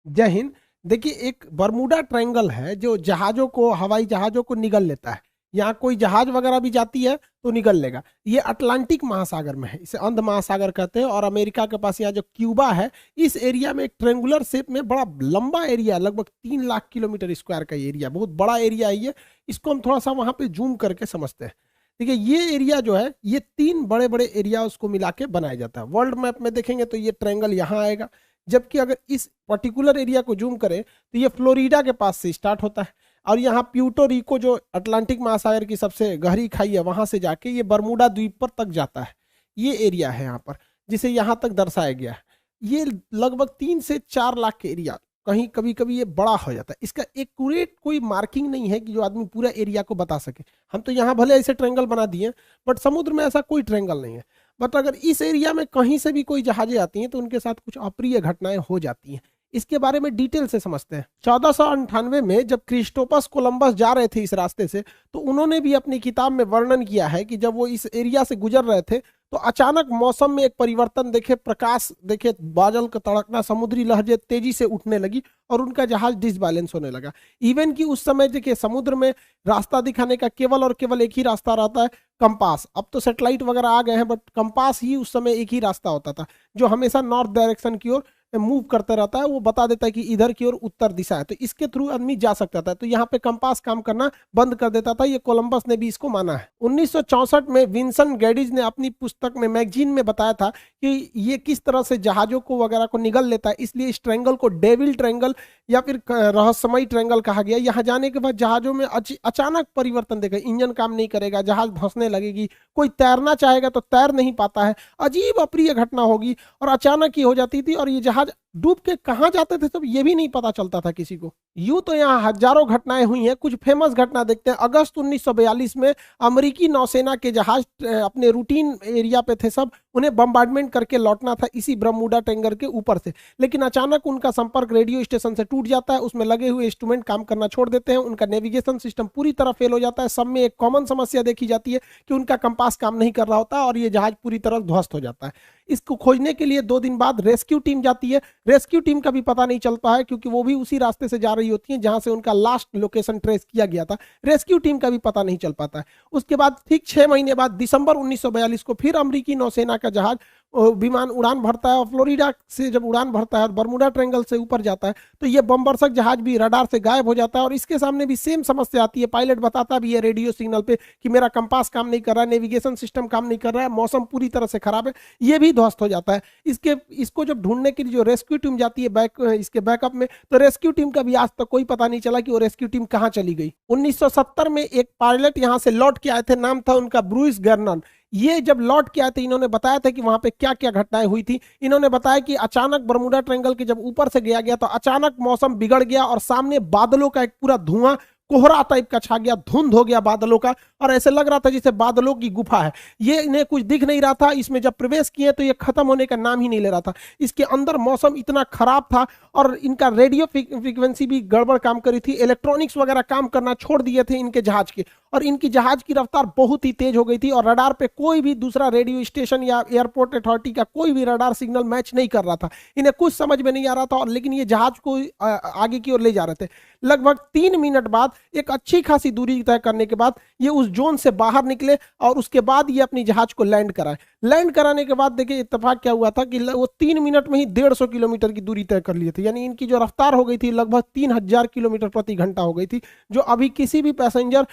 जय हिंद। देखिए, एक बरमूडा ट्रायंगल है जो जहाज़ों को, हवाई जहाज़ों को निगल लेता है। यहाँ कोई जहाज़ वगैरह भी जाती है तो निगल लेगा। ये अटलांटिक महासागर में है, इसे अंध महासागर कहते हैं। और अमेरिका के पास यहाँ जो क्यूबा है, इस एरिया में एक ट्रेंगुलर शेप में बड़ा लंबा एरिया, लगभग 3 लाख किलोमीटर स्क्वायर का एरिया, बहुत बड़ा एरिया है ये। इसको हम थोड़ा सा वहाँ पे जूम करके समझते हैं। देखिए, ये एरिया जो है, ये 3 बड़े बड़े एरिया उसको मिला के बनाया जाता है। वर्ल्ड मैप में देखेंगे तो ये ट्रायंगल यहाँ आएगा। जबकि अगर इस पर्टिकुलर एरिया को जूम करें तो ये फ्लोरिडा के पास से स्टार्ट होता है, और यहाँ प्यूर्टो रिको जो अटलांटिक महासागर की सबसे गहरी खाई है, वहां से जाके ये बरमूडा द्वीप पर तक जाता है। ये एरिया है यहाँ पर, जिसे यहाँ तक दर्शाया गया है। ये लगभग 3 से 4 लाख के एरिया, कहीं कभी कभी ये बड़ा हो जाता है। इसका एक्यूरेट कोई मार्किंग नहीं है कि जो आदमी पूरा एरिया को बता सके। हम तो यहाँ भले ऐसे ट्रायंगल बना दिए, बट समुद्र में ऐसा कोई ट्रायंगल नहीं है। बट अगर इस एरिया में कहीं से भी कोई जहाजें आती हैं तो उनके साथ कुछ अप्रिय घटनाएं हो जाती हैं। इसके बारे में डिटेल से समझते हैं। 1498 में जब क्रिस्टोपस कोलंबस जा रहे थे इस रास्ते से, तो उन्होंने भी अपनी किताब में वर्णन किया है कि जब वो इस एरिया से गुजर रहे थे तो अचानक मौसम में एक परिवर्तन देखे, प्रकाश देखे, बादल का तड़कना, समुद्री लहरें तेजी से उठने लगी और उनका जहाज डिसबैलेंस होने लगा। इवन कि उस समय देखिए, समुद्र में रास्ता दिखाने का केवल और केवल एक ही रास्ता रहता है, कंपास। अब तो सैटेलाइट वगैरह आ गए हैं, बट कंपास ही उस समय एक ही रास्ता होता था, जो हमेशा नॉर्थ डायरेक्शन की ओर मूव करते रहता है। वो बता देता है कि इधर की ओर उत्तर दिशा है, तो इसके थ्रू आदमी जा सकता था। तो यहाँ पे कंपास काम करना बंद कर देता था। ये कोलंबस ने भी इसको माना है। 1964 में विंसेंट गैडिज ने अपनी पुस्तक में, मैगजीन में बताया था कि ये किस तरह से जहाजों को वगैरह को निगल लेता है। इसलिए इस ट्रायंगल को डेविल ट्रायंगल या फिर रहस्यमयी ट्रायंगल कहा गया। यहाँ जाने के बाद जहाजों में अचानक परिवर्तन देखा, इंजन काम नहीं करेगा, जहाज धंसने लगेगी, कोई तैरना चाहेगा तो तैर नहीं पाता है, अजीब अप्रिय घटना होगी और अचानक ही हो जाती थी। और ये जहाज डूब के कहां जाते थे तब ये भी नहीं पता चलता था किसी को। यूं तो यहाँ हजारों घटनाएं हुई हैं। कुछ फेमस घटना देखते हैं। अगस्त 1942 में अमेरिकी नौसेना के जहाज अपने रूटीन एरिया पे थे सब, उन्हें बम्बार्डमेंट करके लौटना था इसी बरमूडा ट्रायंगल के ऊपर से। लेकिन अचानक उनका संपर्क रेडियो स्टेशन से टूट जाता है, उसमें लगे हुए इंस्ट्रूमेंट काम करना छोड़ देते हैं, उनका नेविगेशन सिस्टम पूरी तरह फेल हो जाता है। सब में एक कॉमन समस्या देखी जाती है कि उनका कंपास काम नहीं कर रहा होता और ये जहाज पूरी तरह ध्वस्त हो जाता है। इसको खोजने के लिए 2 दिन बाद रेस्क्यू टीम जाती है। रेस्क्यू टीम का भी पता नहीं चलता है, क्योंकि वो भी उसी रास्ते से जा रही होती है जहां से उनका लास्ट लोकेशन ट्रेस किया गया था। रेस्क्यू टीम का भी पता नहीं चल पाता है। उसके बाद ठीक 6 महीने बाद दिसंबर 1942 को फिर अमेरिकी नौसेना का जहाज विमान उड़ान भरता है, और फ्लोरिडा से जब उड़ान भरता है और बरमूडा ट्रायंगल से ऊपर जाता है तो ये बमबरसक जहाज भी रडार से गायब हो जाता है। और इसके सामने भी सेम समस्या आती है। पायलट बताता भी है रेडियो सिग्नल पे कि मेरा कंपास काम नहीं कर रहा है, नेविगेशन सिस्टम काम नहीं कर रहा है, मौसम पूरी तरह से खराब है। ये भी ध्वस्त हो जाता है। इसको जब ढूंढने के लिए जो रेस्क्यू टीम जाती है इसके बैकअप में, तो रेस्क्यू टीम का भी आज तक कोई पता नहीं चला कि वो रेस्क्यू टीम कहां चली गई। 1970 में एक पायलट यहां से लौट के आए थे, नाम था उनका ब्रूइस गर्नन। ये जब लौट के आए थे, इन्होंने बताया था कि वहां पे क्या क्या घटनाएं हुई थी। इन्होंने बताया कि अचानक बरमूडा ट्रायंगल के जब ऊपर से गया तो अचानक मौसम बिगड़ गया और सामने बादलों का एक पूरा धुआं, कोहरा टाइप का छा गया, धुंध हो गया बादलों का, और ऐसे लग रहा था जैसे बादलों की गुफा है। ये इन्हें कुछ दिख नहीं रहा था। इसमें जब प्रवेश किए तो ये खत्म होने का नाम ही नहीं ले रहा था। इसके अंदर मौसम इतना खराब था और इनका रेडियो फ्रीक्वेंसी भी गड़बड़ काम करी थी, इलेक्ट्रॉनिक्स वगैरह काम करना छोड़ दिए थे इनके जहाज के, और इनकी जहाज की रफ्तार बहुत ही तेज हो गई थी और रडार पे कोई भी दूसरा रेडियो स्टेशन या एयरपोर्ट अथॉरिटी का कोई भी रडार सिग्नल मैच नहीं कर रहा था। इन्हें कुछ समझ में नहीं आ रहा था, और लेकिन ये जहाज को आगे की ओर ले जा रहे थे। लगभग 3 मिनट बाद, एक अच्छी खासी दूरी तय करने के बाद, ये उस जोन से बाहर निकले और उसके बाद ये अपनी जहाज को लैंड कराए। लैंड कराने के बाद देखिए इत्तेफाक क्या हुआ था कि वो 3 मिनट में ही 150 किलोमीटर की दूरी तय कर लिए थे। यानी इनकी जो रफ्तार हो गई थी लगभग 3000 किलोमीटर प्रति घंटा हो गई थी, जो अभी किसी भी पैसेंजर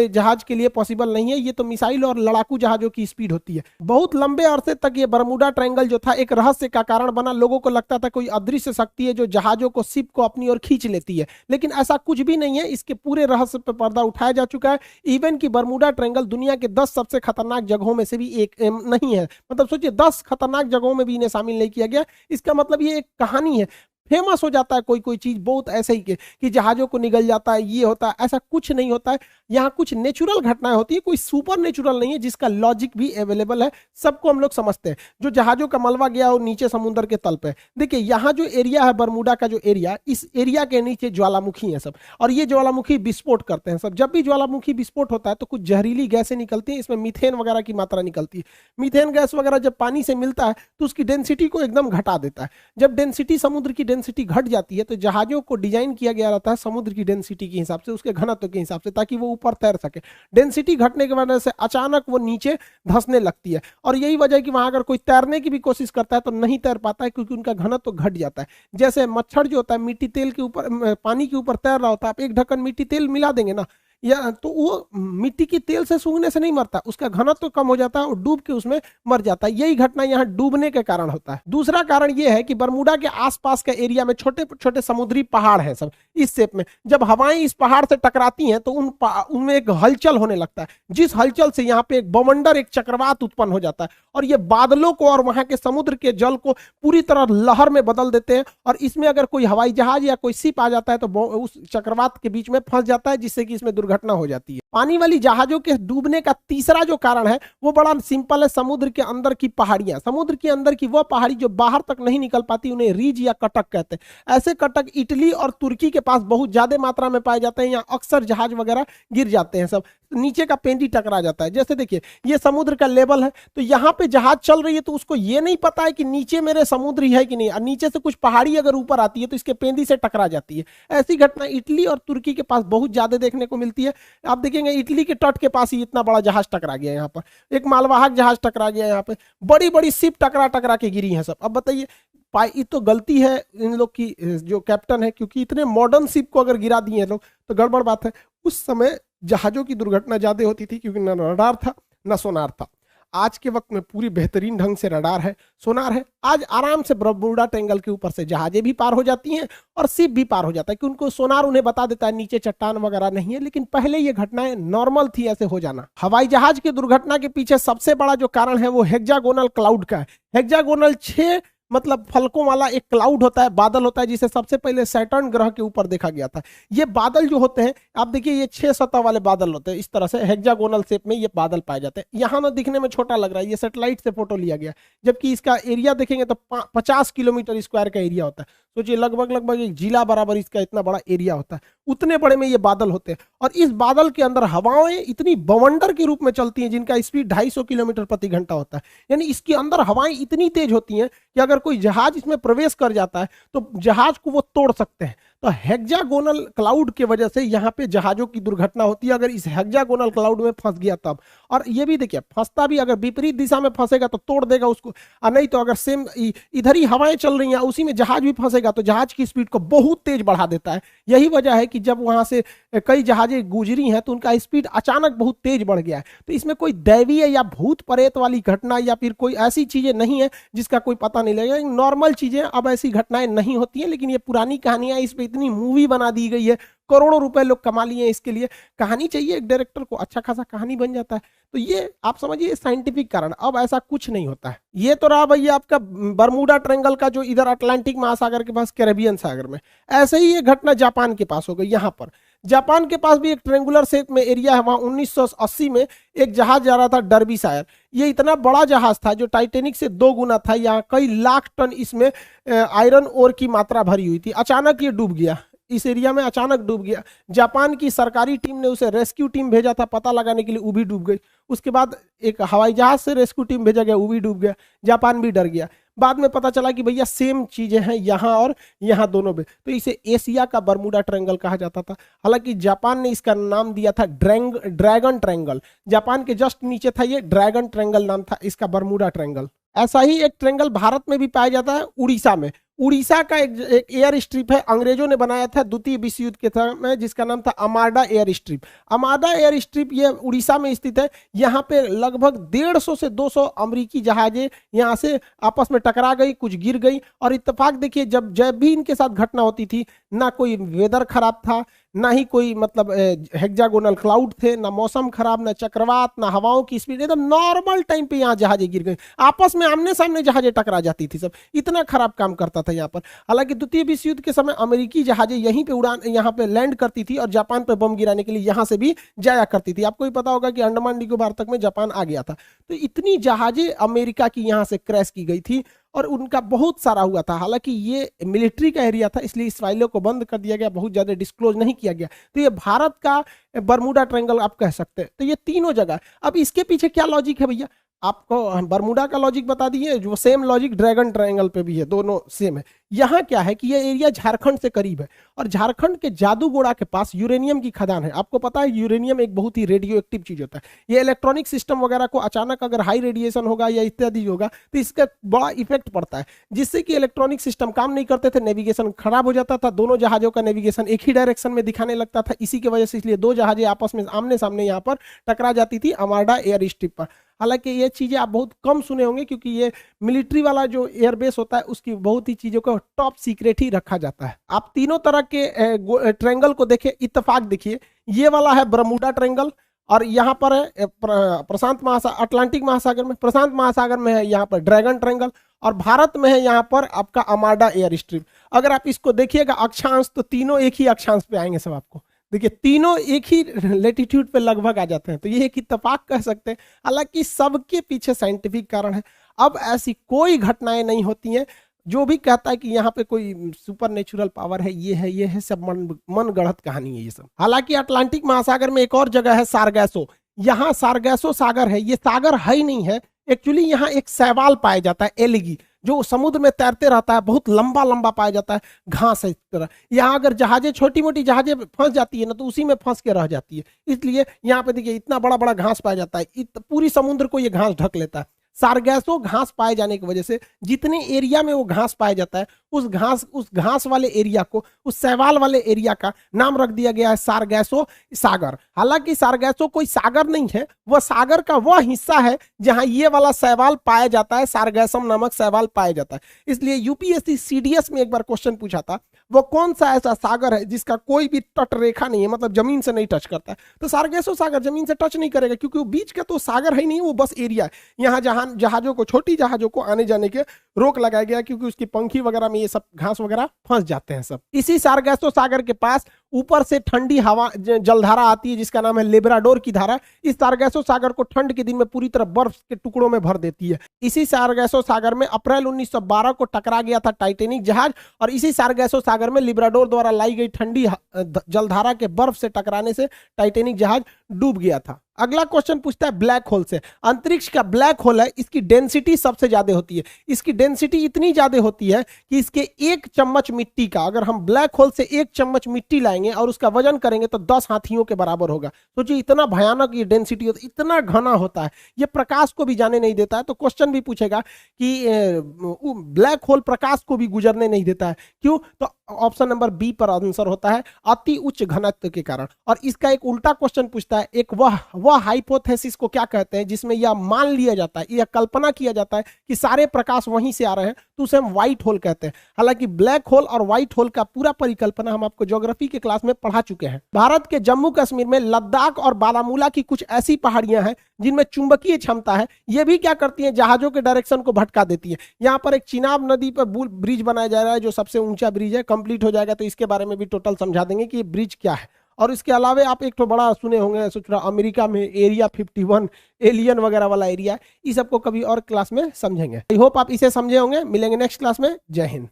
जहाज के लिए पॉसिबल नहीं है। ये तो मिसाइल और लड़ाकू जहाजों की स्पीड होती है। बहुत लंबे अरसे तक ये बरमूडा ट्रायंगल जो था एक रहस्य का कारण बना। लोगों को लगता था कोई अदृश्य शक्ति है जो जहाजों को, शिप को अपनी ओर खींच लेती है, लेकिन ऐसा कुछ भी नहीं है। इसके पूरे रहस्य पर पर्दा उठाया जा चुका है। इवन की बरमूडा ट्रायंगल दुनिया के 10 सबसे खतरनाक जगहों में से भी एक नहीं है। मतलब सोचिए, 10 खतरनाक जगहों में भी इन्हें शामिल नहीं किया गया। इसका मतलब ये एक कहानी है। फेमस हो जाता है कोई चीज बहुत ऐसे ही कि जहाजों को निगल जाता है, ये होता है, ऐसा कुछ नहीं होता है। यहाँ कुछ नेचुरल घटनाएं होती है, कोई सुपर नेचुरल नहीं है जिसका लॉजिक भी अवेलेबल है। सबको हम लोग समझते हैं। जो जहाजों का मलबा गया और नीचे समुद्र के तल पे, देखिए यहाँ जो एरिया है बरमूडा का, जो एरिया, इस एरिया के नीचे ज्वालामुखी है सब, और ये ज्वालामुखी विस्फोट करते हैं सब। जब भी ज्वालामुखी विस्फोट होता है तो कुछ जहरीली गैसें निकलती हैं। इसमें मीथेन वगैरह की मात्रा निकलती है। मीथेन गैस वगैरह जब पानी से मिलता है तो उसकी डेंसिटी को एकदम घटा देता है। जब डेंसिटी, समुद्र की डेंसिटी घट जाती है तो जहाजों को डिजाइन किया गया रहता है समुद्र की डेंसिटी के हिसाब से, उसके घनत्व के हिसाब से, ताकि वो ऊपर तैर सके। डेंसिटी घटने की वजह से अचानक वो नीचे धंसने लगती है, और यही वजह है कि वहां अगर कोई तैरने की भी कोशिश करता है तो नहीं तैर पाता है, क्योंकि उनका घनत्व घट जाता है। जैसे मच्छर जो होता है मिट्टी तेल के ऊपर, पानी के ऊपर तैर रहा होता है, आप एक ढक्कन मिट्टी तेल मिला देंगे ना, या तो वो मिट्टी की तेल से सूंघने से नहीं मरता, उसका घनत्व तो कम हो जाता है और डूब के उसमें मर जाता है। यही घटना यहाँ डूबने के कारण होता है। दूसरा कारण यह है कि बरमूडा के आसपास के एरिया में छोटे छोटे समुद्री पहाड़ हैं सब इस शेप में। जब हवाएं इस पहाड़ से टकराती हैं तो उनमें एक हलचल होने लगता है, जिस हलचल से यहाँ पे एक बवंडर, एक चक्रवात उत्पन्न हो जाता है, और ये बादलों को और वहां के समुद्र के जल को पूरी तरह लहर में बदल देते हैं। और इसमें अगर कोई हवाई जहाज या कोई शिप आ जाता है तो उस चक्रवात के बीच में फंस जाता है, जिससे कि इसमें दुर्घटना हो जाती है। पानी वाली जहाजों के डूबने का तीसरा जो कारण है वो बड़ा सिंपल है, समुद्र के अंदर की पहाड़ियां। समुद्र के अंदर की वह पहाड़ी जो बाहर तक नहीं निकल पाती, उन्हें रिज या कटक कहते हैं। ऐसे कटक इटली और तुर्की के पास बहुत ज्यादा मात्रा में पाए जाते हैं। यहाँ अक्सर जहाज वगैरह गिर जाते हैं, सब नीचे का पेंदी टकरा जाता है। जैसे देखिए ये समुद्र का लेवल है, तो यहाँ पे जहाज चल रही है तो उसको ये नहीं पता है कि नीचे मेरे समुद्र है कि नहीं, और नीचे से कुछ पहाड़ी अगर ऊपर आती है तो इसके पेंदी से टकरा जाती है। ऐसी घटना इटली और तुर्की के पास बहुत ज्यादा देखने को मिलती है। आप देखेंगे इटली के तट के पास ही इतना बड़ा जहाज टकरा गया, यहाँ पर एक मालवाहक जहाज टकरा गया, यहाँ पे बड़ी बड़ी शिप टकरा टकरा के गिरी है सब। अब बताइए ये तो गलती है इन लोग की, जो कैप्टन है, क्योंकि इतने मॉडर्न शिप को अगर गिरा दिए लोग तो गड़बड़ बात है। उस समय जहाजों की दुर्घटना ज्यादा होती थी क्योंकि न रडार था न सोनार था। आज के वक्त में पूरी बेहतरीन ढंग से रडार है, सोनार है। आज आराम से बरमूडा ट्रायंगल के ऊपर से जहाजें भी पार हो जाती हैं और शिप भी पार हो जाता है, कि उनको सोनार उन्हें बता देता है नीचे चट्टान वगैरह नहीं है। लेकिन पहले ये घटनाएं नॉर्मल थी ऐसे हो जाना। हवाई जहाज की दुर्घटना के पीछे सबसे बड़ा जो कारण है वो हेक्सागोनल क्लाउड का है। हेक्सागोनल 6 मतलब फलकों वाला एक क्लाउड होता है, बादल होता है, जिसे सबसे पहले सैटर्न ग्रह के ऊपर देखा गया था। ये बादल जो होते हैं, आप देखिए ये 6 सतह वाले बादल होते हैं, इस तरह से हेक्सागोनल शेप में ये बादल पाए जाते हैं। यहाँ ना दिखने में छोटा लग रहा है, ये सैटेलाइट से फोटो लिया गया, जबकि इसका एरिया देखेंगे तो 50 किलोमीटर स्क्वायर का एरिया होता है। सोचिए लगभग एक जिला बराबर इसका इतना बड़ा एरिया होता है, उतने बड़े में ये बादल होते हैं। और इस बादल के अंदर हवाएं इतनी बवंडर के रूप में चलती हैं जिनका स्पीड 250 किलोमीटर प्रति घंटा होता है। यानी इसके अंदर हवाएं इतनी तेज होती हैं कि अगर कोई जहाज इसमें प्रवेश कर जाता है तो जहाज को वो तोड़ सकते हैं। तो हेक्सागोनल क्लाउड की वजह से यहाँ पे जहाजों की दुर्घटना होती है, अगर इस हेक्सागोनल क्लाउड में फंस गया तब। और ये भी देखिए फंसता भी, अगर विपरीत दिशा में फंसेगा तो तोड़ देगा उसको, और नहीं तो अगर सेम इधर ही हवाएं चल रही हैं उसी में जहाज भी फंसेगा तो जहाज की स्पीड को बहुत तेज बढ़ा देता है। यही वजह है कि जब वहां से कई जहाजें गुजरी हैं तो उनका स्पीड अचानक बहुत तेज बढ़ गया है। तो इसमें कोई दैवीय या भूत प्रेत वाली घटना या फिर कोई ऐसी चीजें नहीं है जिसका कोई पता नहीं लगेगा। नॉर्मल चीजें, अब ऐसी घटनाएं नहीं होती हैं, लेकिन ये पुरानी कहानियां, इस पे इतनी मूवी बना दी गई है, करोड़ों रुपए लोग कमा लिए इसके लिए। कहानी चाहिए एक डायरेक्टर को, अच्छा खासा कहानी बन जाता है। तो ये आप समझिए साइंटिफिक कारण। अब ऐसा कुछ नहीं होता है। ये तो रहा भैया आपका बरमूडा ट्रायंगल का, जो इधर अटलांटिक महासागर के पास कैरेबियन सागर में। ऐसे ही ये घटना जापान के पास हो गई। यहाँ पर जापान के पास भी एक ट्रेंगुलर शेप में एरिया है, वहां 1980 में एक जहाज जा रहा था डर्बीशायर। ये इतना बड़ा जहाज था जो टाइटेनिक से 2 गुना था। यहाँ कई लाख टन इसमें आयरन ओर की मात्रा भरी हुई थी। अचानक ये डूब गया, इस एरिया में अचानक डूब गया। जापान की सरकारी टीम ने उसे रेस्क्यू टीम भेजा था पता लगाने के लिए, वो भी डूब गई। उसके बाद एक हवाई जहाज से रेस्क्यू टीम भेजा गया, वो भी डूब गया। जापान भी डर गया। बाद में पता चला कि भैया सेम चीजें हैं यहाँ और यहाँ दोनों में, तो इसे एशिया का बरमूडा ट्रायंगल कहा जाता था। हालांकि जापान ने इसका नाम दिया था ड्रैगन ट्रायंगल। जापान के जस्ट नीचे था ये, ड्रैगन ट्रायंगल नाम था इसका, बरमूडा ट्रायंगल। ऐसा ही एक ट्रायंगल भारत में भी पाया जाता है, उड़ीसा में। उड़ीसा का एक एयर स्ट्रिप है, अंग्रेजों ने बनाया था द्वितीय विश्व युद्ध के समय, जिसका नाम था अमाडा एयर स्ट्रिप। अमाडा एयर स्ट्रिप ये उड़ीसा में स्थित है। यहाँ पे लगभग 150 से 200 अमेरिकी जहाजें यहाँ से आपस में टकरा गई, कुछ गिर गई। और इत्तेफाक देखिए, जब भी इनके साथ घटना होती थी, ना कोई वेदर खराब था, ना ही कोई मतलब हेक्सागोनल क्लाउड थे, ना मौसम खराब, ना चक्रवात, ना हवाओं की स्पीड, एकदम नॉर्मल टाइम पे यहाँ जहाजें गिर गई। आपस में आमने सामने जहाजें टकरा जाती थी सब, इतना खराब काम करता था यहाँ पर। हालांकि द्वितीय विश्व युद्ध के समय अमेरिकी जहाजें यहीं पे यहाँ पे लैंड करती थी और जापान पे बम गिराने के लिए यहाँ से भी जाया करती थी। आपको भी पता होगा कि अंडमान निकोबार तक में जापान आ गया था। तो इतनी जहाजें अमेरिका की यहाँ से क्रैश की गई थी और उनका बहुत सारा हुआ था। हालांकि ये मिलिट्री का एरिया था, इसलिए इस फाइलों को बंद कर दिया गया, बहुत ज्यादा डिस्क्लोज नहीं किया गया। तो ये भारत का बरमूडा ट्रायंगल आप कह सकते हैं। तो ये तीनों जगह, अब इसके पीछे क्या लॉजिक है भैया, आपको बरमूडा का लॉजिक बता दिए, जो सेम लॉजिक ड्रैगन ट्रायंगल पे भी है, दोनों सेम है। यहाँ क्या है कि ये एरिया झारखंड से करीब है और झारखंड के जादूगोड़ा के पास यूरेनियम की खदान है। आपको पता है यूरेनियम एक बहुत ही रेडियो एक्टिव चीज होता है। ये इलेक्ट्रॉनिक सिस्टम वगैरह को अचानक अगर हाई रेडिएशन होगा या इत्यादि होगा तो इसका बड़ा इफेक्ट पड़ता है, जिससे कि इलेक्ट्रॉनिक सिस्टम काम नहीं करते थे, नेविगेशन खराब हो जाता था, दोनों जहाजों का नेविगेशन एक ही डायरेक्शन में दिखाने लगता था। इसी की वजह से इसलिए दो जहाजें आपस में आमने सामने यहाँ पर टकरा जाती थी आर्माडा एयर स्ट्रिप पर। हालांकि ये चीजें आप बहुत कम सुने होंगे क्योंकि ये मिलिट्री वाला जो एयरबेस होता है उसकी बहुत ही चीजों को टॉप सीक्रेट ही रखा जाता है। आप तीनों तरह के ट्रायंगल को देखें, इत्तेफाक देखिए, ये वाला है बरमूडा ट्रायंगल और यहाँ पर है प्रशांत महासागर, अटलांटिक महासागर में, प्रशांत महासागर में है यहाँ पर ड्रैगन ट्रायंगल और भारत में है यहाँ पर आपका आर्माडा एयर स्ट्रिप। अगर आप इसको देखिएगा अक्षांश तो तीनों एक ही अक्षांश पे आएंगे सब आपको। देखिए तीनों एक ही लेटीट्यूड पे लगभग आ जाते हैं, तो ये एक इत्तेफाक कह सकते हैं। हालांकि सबके पीछे साइंटिफिक कारण है। अब ऐसी कोई घटनाएं नहीं होती हैं। जो भी कहता है कि यहाँ पे कोई सुपर नेचुरल पावर है, ये है सब मन गढ़ंत कहानी है ये सब। हालांकि अटलांटिक महासागर में एक और जगह है सारगैसो, यहाँ सारगैसो सागर है। ये सागर है ही नहीं है एक्चुअली, यहाँ एक शैवाल पाया जाता है, एलिगी, जो समुद्र में तैरते रहता है, बहुत लंबा लंबा पाया जाता है, घास है इस तरह। यहाँ अगर जहाजें छोटी मोटी जहाजें फंस जाती है ना तो उसी में फंस के रह जाती है, इसलिए यहाँ पे देखिए इतना बड़ा बड़ा घास पाया जाता है, पूरी समुद्र को ये घास ढक लेता है। सारगैसो घास पाए जाने की वजह से जितने एरिया में वो घास पाया जाता है उस घास वाले एरिया को, उस शैवाल वाले एरिया का नाम रख दिया गया है सारगैसो सागर। हालांकि सारगैसो कोई सागर नहीं है, वह सागर का वह हिस्सा है जहां ये वाला शैवाल पाया जाता है, सारगैसम नामक शैवाल पाया जाता है। इसलिए यूपीएससी सीडीएस में एक बार क्वेश्चन पूछा था, वो कौन सा ऐसा सागर है जिसका कोई भी तट रेखा नहीं है, मतलब जमीन से नहीं टच करता है। तो सारगैसो सागर जमीन से टच नहीं करेगा क्योंकि वो बीच का तो सागर है नहीं, वो बस एरिया है। यहाँ जहां जहाजों को, छोटी जहाजों को आने जाने के रोक लगाया गया क्योंकि उसकी पंखी वगैरह में ये सब घास वगैरह फंस जाते हैं सब। इसी सारगैसो सागर के पास ऊपर से ठंडी हवा जलधारा आती है जिसका नाम है लेब्राडोर की धारा। इस सारगैसो सागर को ठंड के दिन में पूरी तरह बर्फ के टुकड़ों में भर देती है। इसी सारगैसो सागर में अप्रैल 1912 को टकरा गया था टाइटेनिक जहाज और इसी सारगैसो सागर में लिब्राडोर द्वारा लाई गई ठंडी जलधारा के बर्फ से टकराने से टाइटेनिक जहाज डूब गया था। अगला क्वेश्चन पूछता है ब्लैक होल से। अंतरिक्ष का ब्लैक होल है, इसकी डेंसिटी सबसे ज्यादा होती है। इसकी डेंसिटी इतनी ज्यादा होती है कि इसके एक चम्मच मिट्टी का, अगर हम ब्लैक होल से एक चम्मच मिट्टी लाएंगे और उसका वजन करेंगे तो 10 हाथियों के बराबर होगा। सोचिए इतना भयानक ये डेंसिटी होता है, इतना घना होता है, ये प्रकाश को भी जाने नहीं देता है। तो क्वेश्चन भी पूछेगा कि ब्लैक होल प्रकाश को भी गुजरने नहीं देता है, क्यों? तो ऑप्शन नंबर बी पर आंसर होता है अति उच्च घनत्व के कारण। और इसका एक उल्टा क्वेश्चन पूछता है, एक वह हाइपोथेसिस को क्या कहते हैं जिसमें यह मान लिया जाता है, यह कल्पना किया जाता है कि सारे प्रकाश वहीं से आ रहे हैं, तो उसे हम व्हाइट होल कहते हैं। हालांकि ब्लैक होल और व्हाइट होल का पूरा परिकल्पना हम आपको ज्योग्राफी के क्लास में पढ़ा चुके हैं। भारत के जम्मू कश्मीर में लद्दाख और बारामूला की कुछ ऐसी पहाड़ियां हैं जिनमें चुंबकीय क्षमता है। ये भी क्या करती हैं, जहाजों के डायरेक्शन को भटका देती है। यहाँ पर एक चिनाब नदी पर ब्रिज बनाया जा रहा है जो सबसे ऊंचा ब्रिज है, कंप्लीट हो जाएगा तो इसके बारे में भी टोटल समझा देंगे कि ये ब्रिज क्या है। और इसके अलावा आप एक तो बड़ा सुने होंगे, सोच रहा अमेरिका में एरिया 51 एलियन वगैरह वाला एरिया, इस सबको कभी और क्लास में समझेंगे। आई होप आप इसे समझे होंगे। मिलेंगे नेक्स्ट क्लास में। जय हिंद।